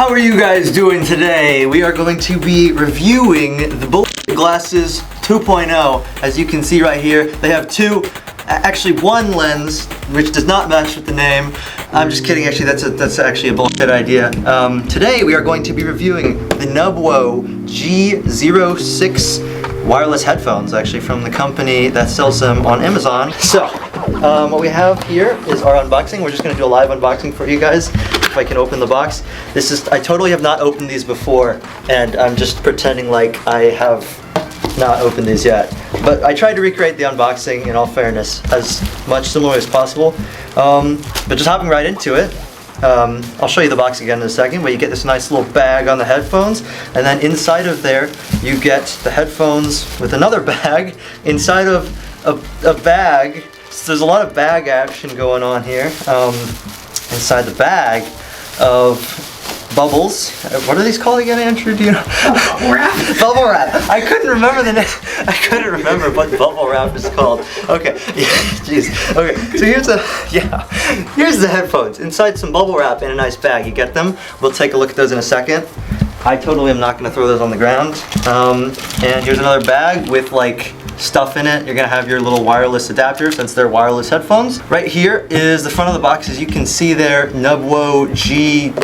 How are you guys doing today? We are going to be reviewing the Bullet Glasses 2.0. As you can see right here, they have actually one lens, which does not match with the name. I'm just kidding, actually that's actually a bullshit idea. Today we are going to be reviewing the Nubwo G06 wireless headphones, actually from the company that sells them on Amazon. So, what we have here is our unboxing. We're just going to do a live unboxing for you guys. If I can open the box. I totally have not opened these before, and I'm just pretending like I have not opened these yet. But I tried to recreate the unboxing, in all fairness, as much similar as possible. But just hopping right into it, I'll show you the box again in a second, but you get this nice little bag on the headphones, and then inside of there you get the headphones with another bag inside of a bag. So there's a lot of bag action going on here. Inside the bag of bubbles. What are these called again, Andrew? Do you know? Bubble wrap. Bubble wrap. I couldn't remember the name. I couldn't remember what bubble wrap is called. Okay. Yeah. Jeez. Okay. So here's the headphones inside some bubble wrap in a nice bag. You get them. We'll take a look at those in a second. I totally am not going to throw those on the ground. And here's another bag with like stuff in it. You're gonna have your little wireless adapter since they're wireless headphones. Right here is the front of the box. As you can see there, Nubwo G06.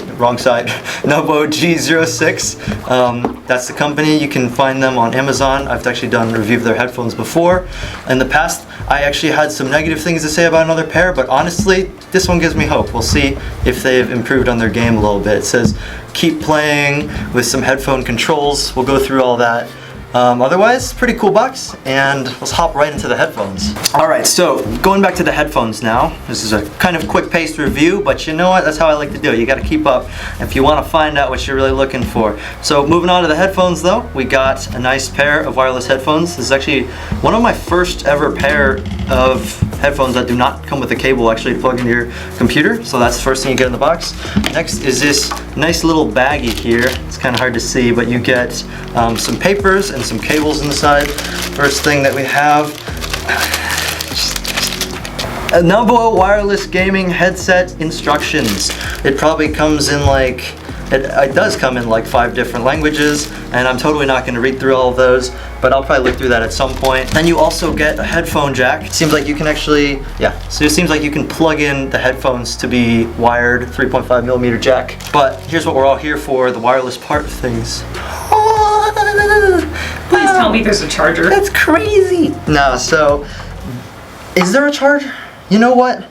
That's the company. You can find them on Amazon. I've actually done a review of their headphones before. In the past, I actually had some negative things to say about another pair, but honestly, this one gives me hope. We'll see if they've improved on their game a little bit. It says, keep playing with some headphone controls. We'll go through all that. Otherwise, pretty cool box, and let's hop right into the headphones. Alright, so going back to the headphones now. This is a kind of quick-paced review, but you know what? That's how I like to do it. You gotta keep up if you want to find out what you're really looking for. So moving on to the headphones though, we got a nice pair of wireless headphones. This is actually one of my first ever pair of headphones that do not come with a cable actually to plug into your computer. So that's the first thing you get in the box. Next is this nice little baggie here. It's kind of hard to see, but you get some papers and some cables inside. First thing that we have, a Nubwo wireless gaming headset instructions. It probably comes in like, it does come in like 5 different languages, and I'm totally not going to read through all of those, but I'll probably look through that at some point. Then you also get a headphone jack. It seems like you can actually, so it seems like you can plug in the headphones to be wired, 3.5mm jack. But here's what we're all here for, the wireless part of things. Please tell me there's a charger. That's crazy. No, so, is there a charger? You know what?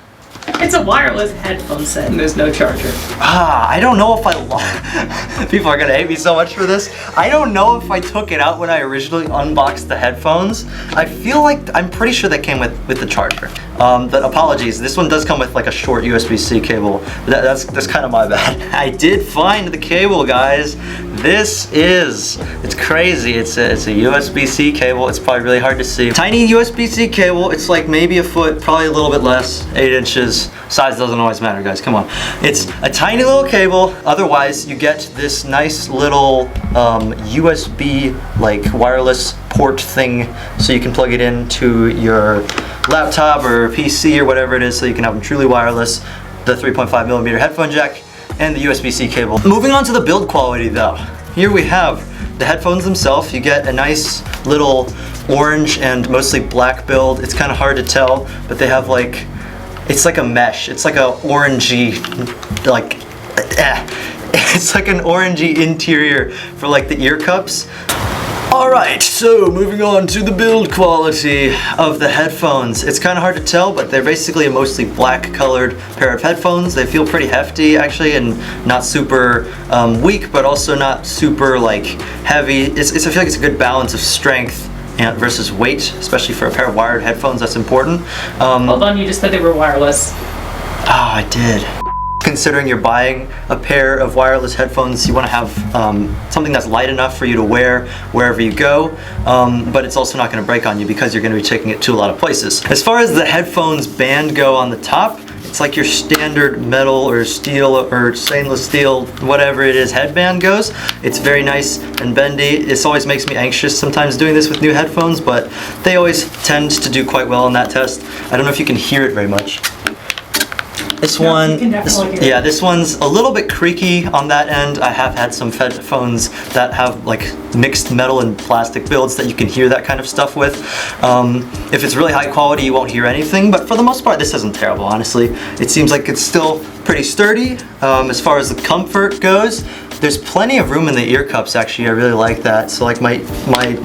It's a wireless headphone set and there's no charger. I don't know if people are gonna hate me so much for this. I don't know if I took it out when I originally unboxed the headphones. I feel like, I'm pretty sure that came with the charger. But apologies, this one does come with like a short USB-C cable. That's kind of my bad. I did find the cable, guys. It's crazy. It's a USB-C cable. It's probably really hard to see. Tiny USB-C cable. It's like maybe a foot, probably a little bit less, 8 inches. Size doesn't always matter, guys. Come on. It's a tiny little cable. Otherwise, you get this nice little USB like wireless port thing, so you can plug it into your laptop or PC or whatever it is, so you can have them truly wireless. The 3.5mm headphone jack and the USB-C cable. Moving on to the build quality though. Here we have the headphones themselves. You get a nice little orange and mostly black build. It's kind of hard to tell, but they have like, it's like a mesh. It's like a orangey, like, it's like an orangey interior for like the ear cups. Alright, so moving on to the build quality of the headphones. It's kind of hard to tell, but they're basically a mostly black colored pair of headphones. They feel pretty hefty actually, and not super weak, but also not super like heavy. I feel like it's a good balance of strength versus weight, especially for a pair of wired headphones. That's important. Hold on, you just said they were wireless. Oh, I did. Considering you're buying a pair of wireless headphones, you want to have something that's light enough for you to wear wherever you go, but it's also not going to break on you because you're going to be taking it to a lot of places. As far as the headphones band go on the top, it's like your standard metal or steel or stainless steel, whatever it is, headband goes. It's very nice and bendy. This always makes me anxious sometimes doing this with new headphones, but they always tend to do quite well in that test. I don't know if you can hear it very much. This No, one, you can definitely hear it. yeah, this one's a little bit creaky on that end. I have had some headphones that have like mixed metal and plastic builds that you can hear that kind of stuff with. If it's really high quality, you won't hear anything, but for the most part, this isn't terrible, honestly. It seems like it's still pretty sturdy. As far as the comfort goes, there's plenty of room in the ear cups, actually. I really like that. So like my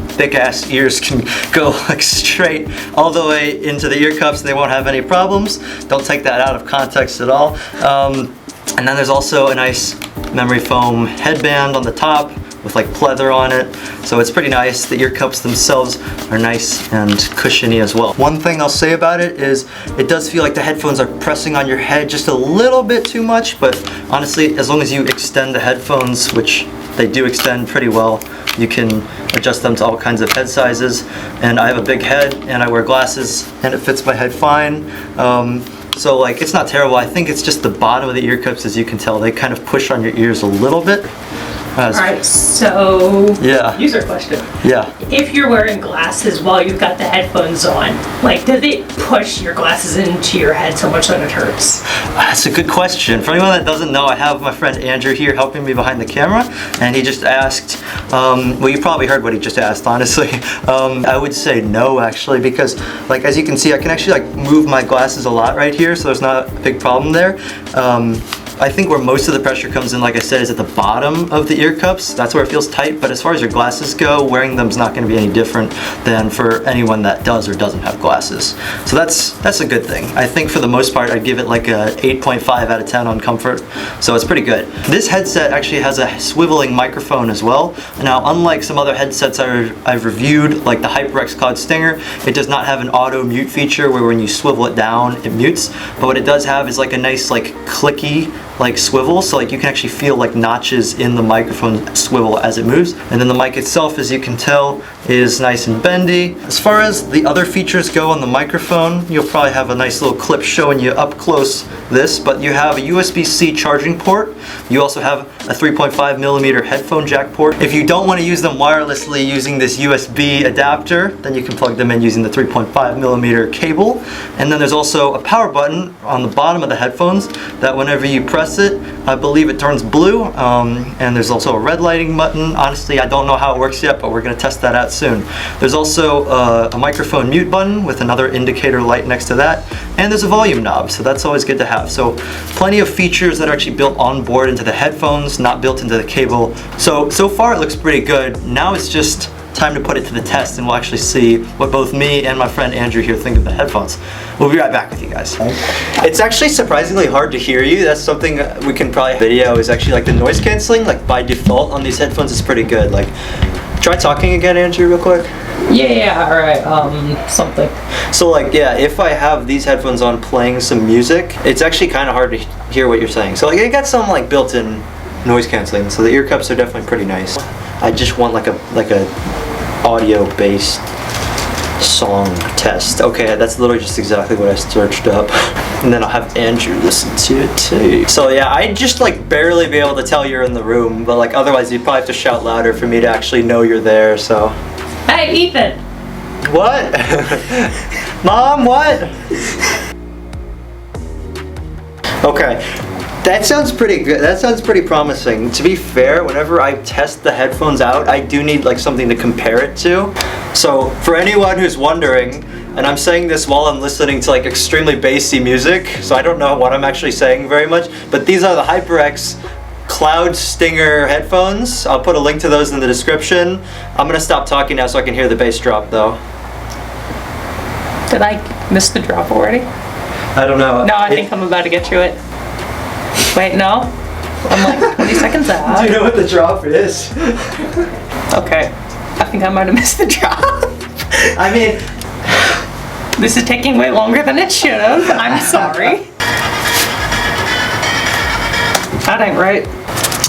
thick ass ears can go like straight all the way into the ear cups and they won't have any problems. Don't take that out of context at all. And then there's also a nice memory foam headband on the top with like pleather on it. So it's pretty nice. The ear cups themselves are nice and cushiony as well. One thing I'll say about it is it does feel like the headphones are pressing on your head just a little bit too much, but honestly, as long as you extend the headphones, which they do extend pretty well, you can adjust them to all kinds of head sizes. And I have a big head and I wear glasses and it fits my head fine. So like, it's not terrible. I think it's just the bottom of the ear cups, as you can tell, they kind of push on your ears a little bit. Alright, so Yeah. user question. Yeah. If you're wearing glasses while you've got the headphones on, like, does it push your glasses into your head so much that it hurts? That's a good question. For anyone that doesn't know, I have my friend Andrew here helping me behind the camera, and he just asked, well, you probably heard what he just asked, honestly. I would say no, actually, because like, as you can see, I can actually like move my glasses a lot right here, so there's not a big problem there. I think where most of the pressure comes in, like I said, is at the bottom of the ear cups. That's where it feels tight, but as far as your glasses go, wearing them is not going to be any different than for anyone that does or doesn't have glasses. So that's a good thing. I think for the most part, I'd give it like a 8.5 out of 10 on comfort, so it's pretty good. This headset actually has a swiveling microphone as well. Now, unlike some other headsets I've reviewed, like the HyperX Cloud Stinger, it does not have an auto mute feature where when you swivel it down, it mutes, but what it does have is like a nice like clicky like swivel, so like you can actually feel like notches in the microphone swivel as it moves. And then the mic itself, as you can tell, is nice and bendy. As far as the other features go on the microphone, you'll probably have a nice little clip showing you up close this, but you have a USB-C charging port. You also have a 3.5mm headphone jack port. If you don't want to use them wirelessly using this USB adapter, then you can plug them in using the 3.5mm cable. And then there's also a power button on the bottom of the headphones that whenever you press it, I believe it turns blue, and there's also a red lighting button. Honestly, I don't know how it works yet, but we're going to test that out soon. There's also a microphone mute button with another indicator light next to that, and there's a volume knob, so that's always good to have. So plenty of features that are actually built on board into the headphones, not built into the cable. So far it looks pretty good. Now it's just time to put it to the test, and we'll actually see what both me and my friend Andrew here think of the headphones. We'll be right back with you guys. It's actually surprisingly hard to hear you. That's something we can probably video is actually like the noise canceling, like by default on these headphones is pretty good. Like, try talking again, Andrew, real quick. Yeah, alright, something. So like, yeah, if I have these headphones on playing some music, it's actually kind of hard to hear what you're saying. So like, it got some like built-in noise canceling, so the ear cups are definitely pretty nice. I just want like a audio-based song test. Okay, that's literally just exactly what I searched up. And then I'll have Andrew listen to it too. So yeah, I'd just like barely be able to tell you're in the room, but like otherwise you'd probably have to shout louder for me to actually know you're there, so. Hey, Ethan! What? Mom, what? Okay. That sounds pretty good. That sounds pretty promising. To be fair, whenever I test the headphones out, I do need like something to compare it to. So for anyone who's wondering, and I'm saying this while I'm listening to like extremely bassy music, so I don't know what I'm actually saying very much, but these are the HyperX Cloud Stinger headphones. I'll put a link to those in the description. I'm gonna stop talking now so I can hear the bass drop though. Did I miss the drop already? I don't know. No, I think I'm about to get to it. Wait, no? I'm like 20 seconds out. Do you know what the drop is? Okay. I think I might have missed the drop. I mean, this is taking way longer than it should have. I'm sorry. That ain't right.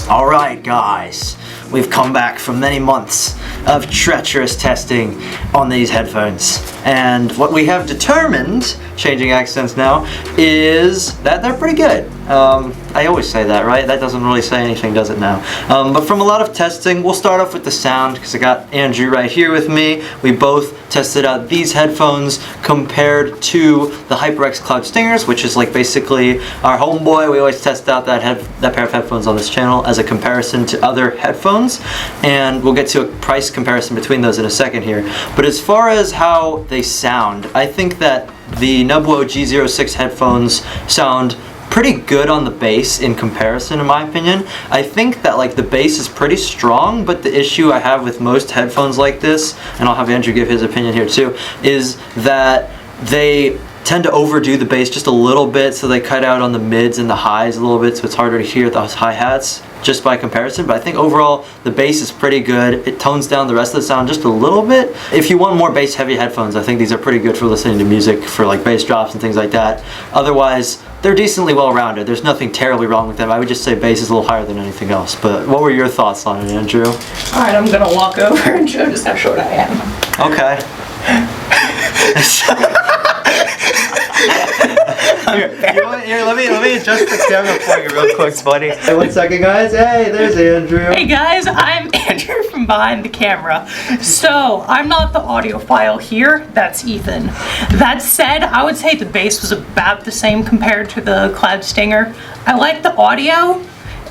all right, guys. We've come back from many months of treacherous testing on these headphones. And what we have determined, changing accents now, is that they're pretty good. I always say that, right? That doesn't really say anything, does it now? But from a lot of testing, we'll start off with the sound, because I got Andrew right here with me. We both tested out these headphones compared to the HyperX Cloud Stingers, which is like basically our homeboy. We always test out that pair of headphones on this channel as a comparison to other headphones, and we'll get to a price comparison between those in a second here. But as far as how they sound, I think that the Nubwo G06 headphones sound pretty good on the bass in comparison, in my opinion. I think that like the bass is pretty strong, but the issue I have with most headphones like this, and I'll have Andrew give his opinion here too, is that they tend to overdo the bass just a little bit, so they cut out on the mids and the highs a little bit, so it's harder to hear those hi-hats just by comparison. But I think overall the bass is pretty good. It tones down the rest of the sound just a little bit. If you want more bass heavy headphones, I think these are pretty good for listening to music, for like bass drops and things like that. Otherwise, they're decently well rounded. There's nothing terribly wrong with them. I would just say bass is a little higher than anything else. But what were your thoughts on it, Andrew? Alright, I'm gonna walk over and show just how short I am. Okay. Here, let me adjust the camera for you real quick, buddy. Hey, 1 second, guys. Hey, there's Andrew. Hey guys, I'm Andrew from behind the camera. So, I'm not the audiophile here, that's Ethan. That said, I would say the bass was about the same compared to the Cloud Stinger. I like the audio,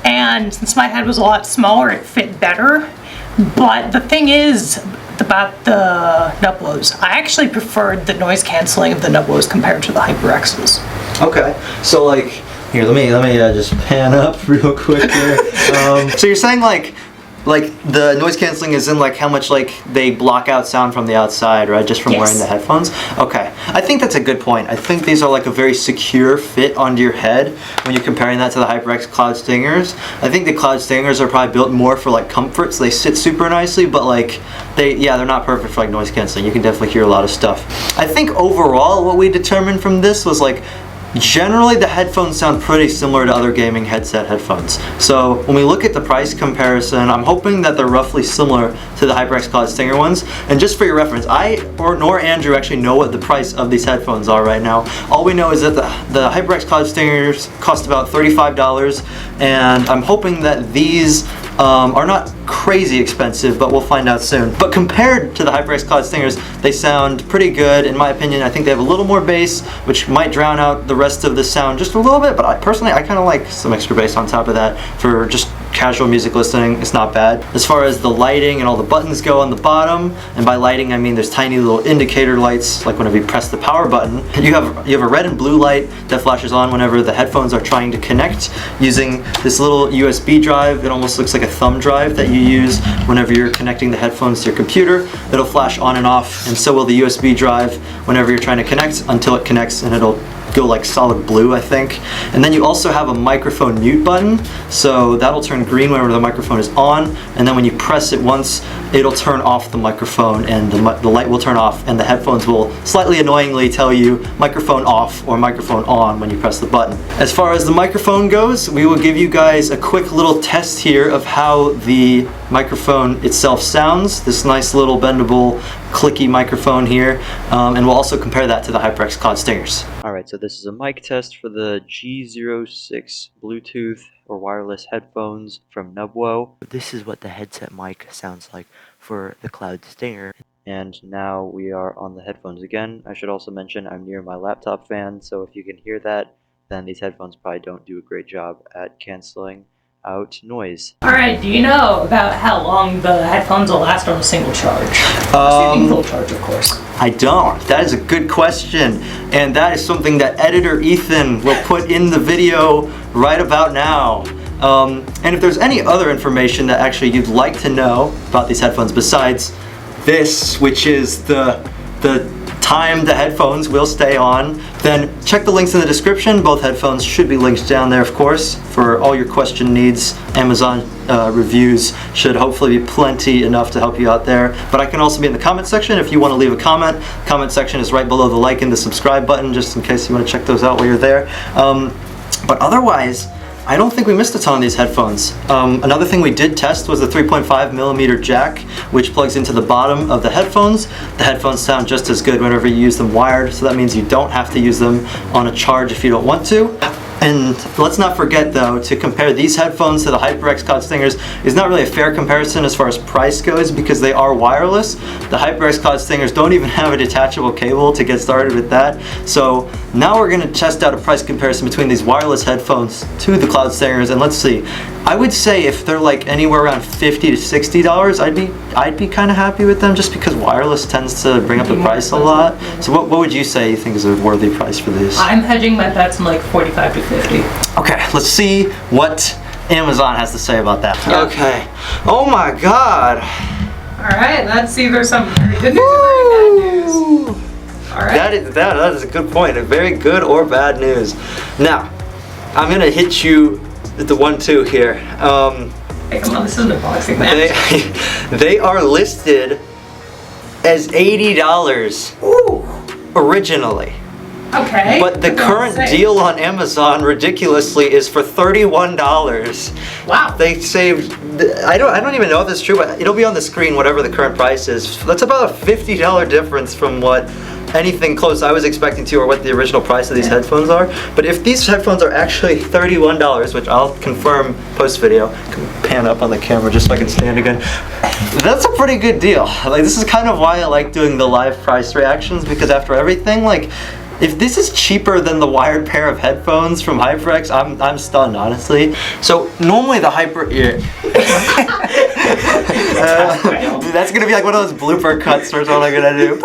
and since my head was a lot smaller, it fit better. But the thing is, about the Nubwos, I actually preferred the noise canceling of the Nubwos compared to the HyperXs. Okay, so like, here, let me just pan up real quick here. So you're saying like the noise canceling is in like how much like they block out sound from the outside, right? Just from wearing the headphones? Okay, I think that's a good point. I think these are like a very secure fit onto your head when you're comparing that to the HyperX Cloud Stingers. I think the Cloud Stingers are probably built more for like comfort, so they sit super nicely, but like they're not perfect for like noise canceling. You can definitely hear a lot of stuff. I think overall what we determined from this was like, generally the headphones sound pretty similar to other gaming headset headphones. So when we look at the price comparison, I'm hoping that they're roughly similar to the HyperX Cloud Stinger ones. And just for your reference, nor Andrew actually know what the price of these headphones are right now. All we know is that the HyperX Cloud Stingers cost about $35, and I'm hoping that these are not crazy expensive, but we'll find out soon. But compared to the HyperX Cloud Stingers, they sound pretty good. In my opinion, I think they have a little more bass, which might drown out the rest of the sound just a little bit, but I kind of like some extra bass on top of that for just casual music listening. It's not bad. As far as the lighting and all the buttons go on the bottom, and by lighting I mean there's tiny little indicator lights, like whenever you press the power button. You have a red and blue light that flashes on whenever the headphones are trying to connect using this little USB drive. It almost looks like a thumb drive that you use whenever you're connecting the headphones to your computer. It'll flash on and off, and so will the USB drive whenever you're trying to connect, until it connects, and it'll go like solid blue, I think. And then you also have a microphone mute button, so that'll turn green whenever the microphone is on, and then when you press it once, it'll turn off the microphone, and the light will turn off, and the headphones will slightly annoyingly tell you microphone off or microphone on when you press the button. As far as the microphone goes, we will give you guys a quick little test here of how the microphone itself sounds, this nice little bendable clicky microphone here, and we'll also compare that to the HyperX Cloud Stingers. Alright, so this is a mic test for the G06 Bluetooth or wireless headphones from Nubwo. This is what the headset mic sounds like for the Cloud Stinger. And now we are on the headphones again. I should also mention I'm near my laptop fan, so if you can hear that, then these headphones probably don't do a great job at canceling out noise. Alright, do you know about how long the headphones will last on a single charge? Assuming full charge, of course. I don't. That is a good question, and that is something that editor Ethan will put in the video right about now. And if there's any other information that actually you'd like to know about these headphones besides this, which is the time the headphones will stay on, then check the links in the description. Both headphones should be linked down there, of course, for all your question needs. Amazon reviews should hopefully be plenty enough to help you out there. But I can also be in the comment section if you want to leave a comment. Comment section is right below the like and the subscribe button, just in case you want to check those out while you're there. But otherwise, I don't think we missed a ton of these headphones. Another thing we did test was the 3.5mm jack, which plugs into the bottom of the headphones. The headphones sound just as good whenever you use them wired, so that means you don't have to use them on a charge if you don't want to. And let's not forget though, to compare these headphones to the HyperX Cloud Stingers is not really a fair comparison as far as price goes because they are wireless. The HyperX Cloud Stingers don't even have a detachable cable to get started with that. So now we're gonna test out a price comparison between these wireless headphones to the Cloud Stingers, and let's see. I would say if they're like anywhere around $50 to $60, I'd be kind of happy with them just because wireless tends to bring up the price a lot. So what would you say you think is a worthy price for these? I'm hedging my bets in like 45 to 50. Okay, let's see what Amazon has to say about that. Yeah. Okay. Oh my God. All right, let's see if there's some very good news or very bad news. All right. That is a good point. A very good or bad news. Now, I'm gonna hit you with the 1-2 here. Hey, come on, this isn't a boxing match. They are listed as $80 originally. Okay. But the current deal on Amazon, ridiculously, is for $31. Wow. They saved, I don't even know if this is true, but it'll be on the screen, whatever the current price is. That's about a $50 difference from what anything close I was expecting to, or what the original price of these headphones are. But if these headphones are actually $31, which I'll confirm post video, pan up on the camera just so I can stand again, that's a pretty good deal. Like, this is kind of why I like doing the live price reactions, because after everything, like, if this is cheaper than the wired pair of headphones from HyperX, I'm stunned, honestly. So normally the that's gonna be like one of those blooper cuts or something I'm gonna do.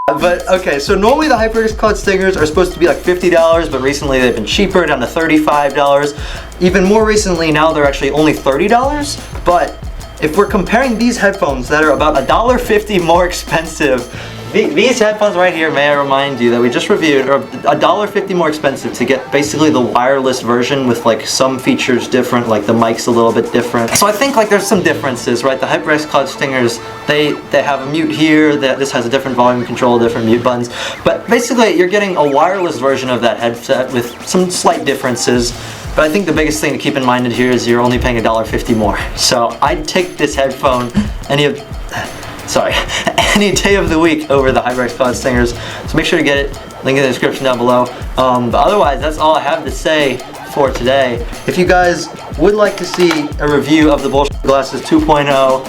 But okay, so normally the HyperX Cloud Stingers are supposed to be like $50, but recently they've been cheaper, down to $35. Even more recently, now they're actually only $30. But if we're comparing these headphones that are about $1.50 more expensive, these headphones right here, may I remind you that we just reviewed, are $1.50 more expensive to get basically the wireless version with like some features different, like the mic's a little bit different. So I think like there's some differences, right? The HyperX Cloud Stingers, they have a mute here, this has a different volume control, different mute buttons. But basically you're getting a wireless version of that headset with some slight differences. But I think the biggest thing to keep in mind here is you're only paying $1.50 more. So I'd take this headphone any day of the week over the HyperX Cloud Stingers. So make sure to get it. Link in the description down below. But otherwise, that's all I have to say for today. If you guys would like to see a review of the Bullshit Glasses 2.0,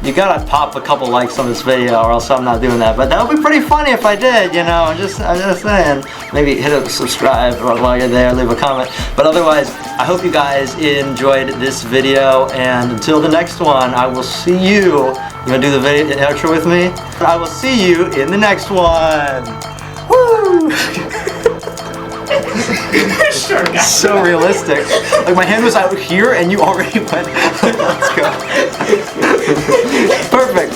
you gotta pop a couple likes on this video, or else I'm not doing that. But that would be pretty funny if I did, you know. I'm just saying. Maybe hit a subscribe while you're there, leave a comment. But otherwise, I hope you guys enjoyed this video, and until the next one, I will see you. You gonna do the video outro with me? I will see you in the next one. Woo! Sure, guys. So realistic. Like my hand was out here and you already went. Let's go. Perfect.